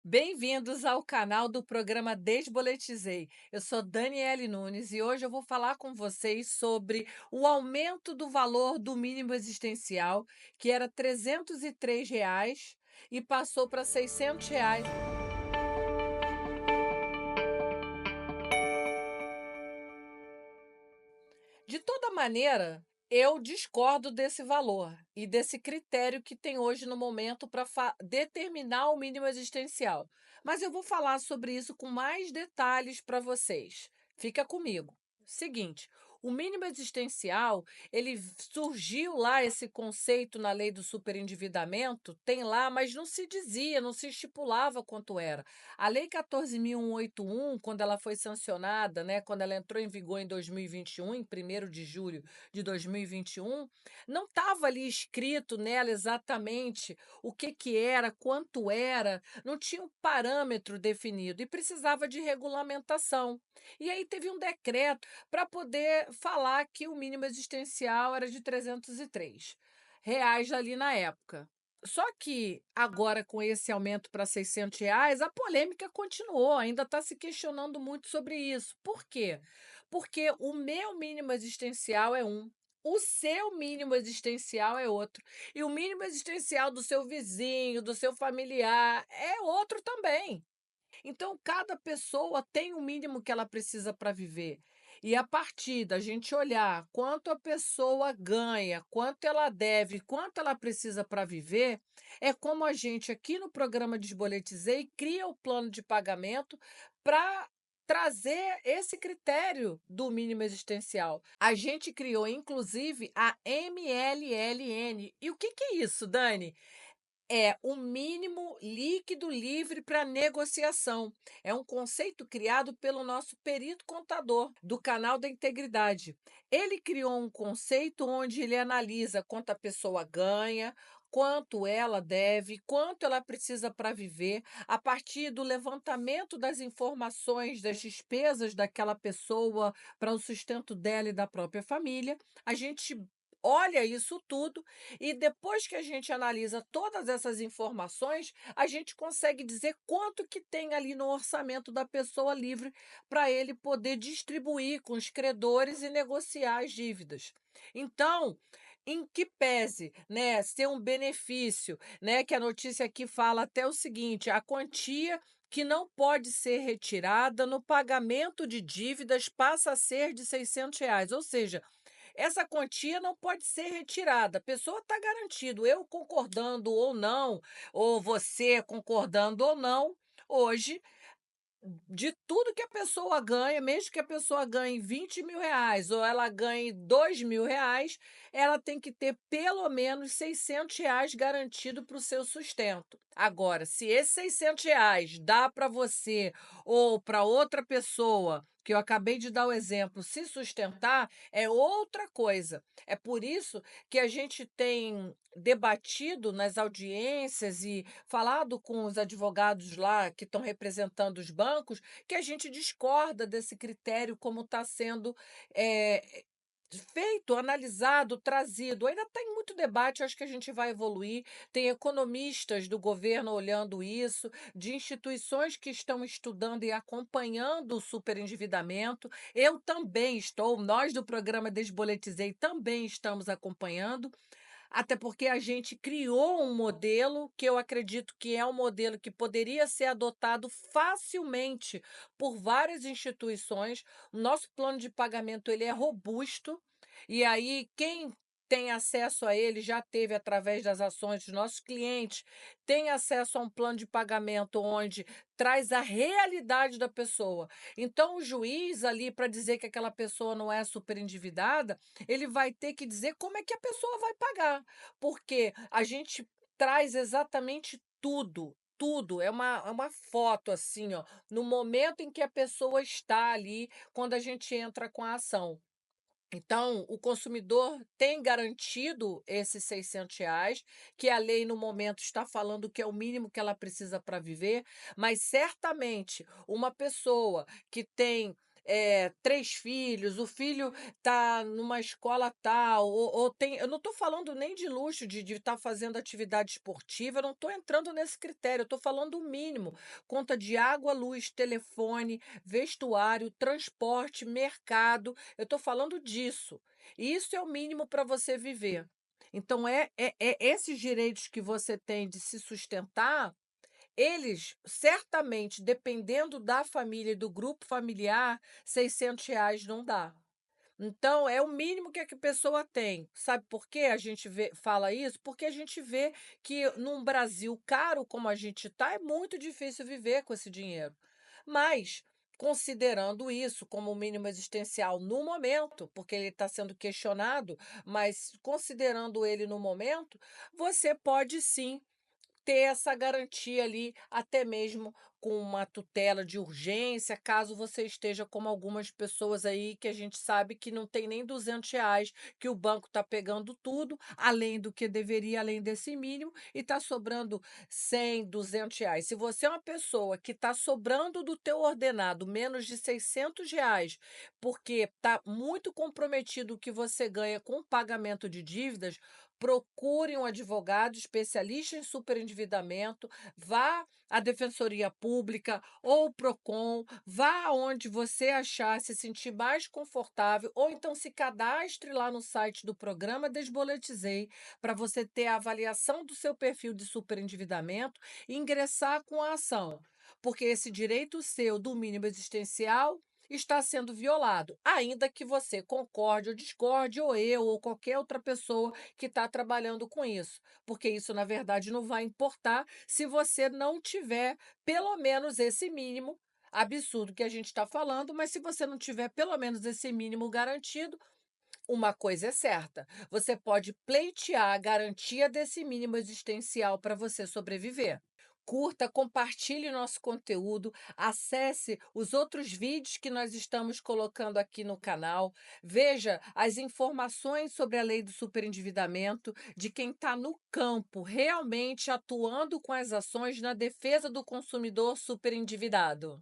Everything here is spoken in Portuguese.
Bem-vindos ao canal do programa Desboletizei. Eu sou Daniele Nunes e hoje eu vou falar com vocês sobre o aumento do valor do mínimo existencial, que era R$ 303 e passou para R$ 600. De toda maneira, eu discordo desse valor e desse critério que tem hoje no momento para determinar o mínimo existencial. Mas eu vou falar sobre isso com mais detalhes para vocês. Fica comigo. Seguinte, o mínimo existencial, surgiu lá esse conceito na lei do superendividamento, tem lá, mas não se dizia, não se estipulava quanto era. A lei 14.181, quando ela foi sancionada, né, quando ela entrou em vigor em 2021, em 1º de julho de 2021, não estava ali escrito nela exatamente o que que era, quanto era, não tinha um parâmetro definido e precisava de regulamentação. E aí teve um decreto para poder falar que o mínimo existencial era de R$ 303 ali na época. Só que agora, com esse aumento para R$ 600, a polêmica continuou, ainda está se questionando muito sobre isso. Por quê? Porque o meu mínimo existencial é um, o seu mínimo existencial é outro, e o mínimo existencial do seu vizinho, do seu familiar, é outro também. Então, cada pessoa tem o mínimo que ela precisa para viver. E a partir da gente olhar quanto a pessoa ganha, quanto ela deve, quanto ela precisa para viver, é como a gente aqui no programa Desboletizei cria o plano de pagamento para trazer esse critério do mínimo existencial. A gente criou, inclusive, a MLLN. E o que que é isso, Dani? É o mínimo líquido livre para negociação. É um conceito criado pelo nosso perito contador do canal da Integridade. Ele criou um conceito onde ele analisa quanto a pessoa ganha, quanto ela deve, quanto ela precisa para viver, a partir do levantamento das informações das despesas daquela pessoa para o sustento dela e da própria família. A gente olha isso tudo e depois que a gente analisa todas essas informações, a gente consegue dizer quanto que tem ali no orçamento da pessoa livre para ele poder distribuir com os credores e negociar as dívidas. Então, em que pese, né, ser um benefício, né, que a notícia aqui fala até o seguinte: a quantia que não pode ser retirada no pagamento de dívidas passa a ser de R$ 600, ou seja, essa quantia não pode ser retirada. A pessoa está garantido, eu concordando ou não, ou você concordando ou não, hoje de tudo que a pessoa ganha, mesmo que a pessoa ganhe R$ 20.000 ou ela ganhe R$ 2.000, ela tem que ter pelo menos R$ 600 garantido para o seu sustento. Agora, se esses R$ 600 dá para você ou para outra pessoa, que eu acabei de dar o exemplo, se sustentar, é outra coisa. É por isso que a gente tem debatido nas audiências e falado com os advogados lá que estão representando os bancos, que a gente discorda desse critério como está sendo, eh, feito, analisado, trazido. Ainda tem muito debate, acho que a gente vai evoluir. Tem economistas do governo olhando isso, de instituições que estão estudando e acompanhando o superendividamento. Eu também estou, nós do programa Desboletizei também estamos acompanhando. Até porque a gente criou um modelo que eu acredito que é um modelo que poderia ser adotado facilmente por várias instituições. O nosso plano de pagamento ele é robusto, e aí quem tem acesso a ele já teve através das ações dos nossos clientes, tem acesso a um plano de pagamento onde traz a realidade da pessoa. Então o juiz ali, para dizer que aquela pessoa não é superendividada, ele vai ter que dizer como é que a pessoa vai pagar, porque a gente traz exatamente tudo, tudo, é uma foto, assim, ó, no momento em que a pessoa está ali, quando a gente entra com a ação. Então, o consumidor tem garantido esses R$ 600, que a lei no momento está falando que é o mínimo que ela precisa para viver, mas certamente uma pessoa que tem 3 filhos, o filho tá numa escola tal, ou tem eu não estou falando nem de luxo de estar fazendo atividade esportiva, eu não estou entrando nesse critério, eu estou falando o mínimo, conta de água, luz, telefone, vestuário, transporte, mercado, eu estou falando disso. E isso é o mínimo para você viver. Então é esses direitos que você tem de se sustentar, eles certamente, dependendo da família e do grupo familiar, R$ 600 não dá. Então, é o mínimo que a pessoa tem. Sabe por que a gente fala isso? Porque a gente vê que num Brasil caro como a gente está, é muito difícil viver com esse dinheiro. Mas, considerando isso como o mínimo existencial no momento, porque ele está sendo questionado, mas considerando ele no momento, você pode sim ter essa garantia ali, até mesmo com uma tutela de urgência, caso você esteja como algumas pessoas aí que a gente sabe que não tem nem R$ 200, que o banco está pegando tudo, além do que deveria, além desse mínimo, e está sobrando 100, R$ 200. Se você é uma pessoa que está sobrando do teu ordenado menos de R$ 600, porque está muito comprometido o que você ganha com o pagamento de dívidas, procure um advogado especialista em superendividamento, vá à Defensoria Pública ou Procon, vá aonde você achar, se sentir mais confortável, ou então se cadastre lá no site do programa Desboletizei, para você ter a avaliação do seu perfil de superendividamento e ingressar com a ação. Porque esse direito seu do mínimo existencial está sendo violado, ainda que você concorde ou discorde, ou eu, ou qualquer outra pessoa que está trabalhando com isso, porque isso, na verdade, não vai importar se você não tiver pelo menos esse mínimo absurdo que a gente está falando, mas se você não tiver pelo menos esse mínimo garantido, uma coisa é certa, você pode pleitear a garantia desse mínimo existencial para você sobreviver. Curta, compartilhe nosso conteúdo, acesse os outros vídeos que nós estamos colocando aqui no canal, veja as informações sobre a lei do superendividamento, de quem está no campo, realmente atuando com as ações na defesa do consumidor superendividado.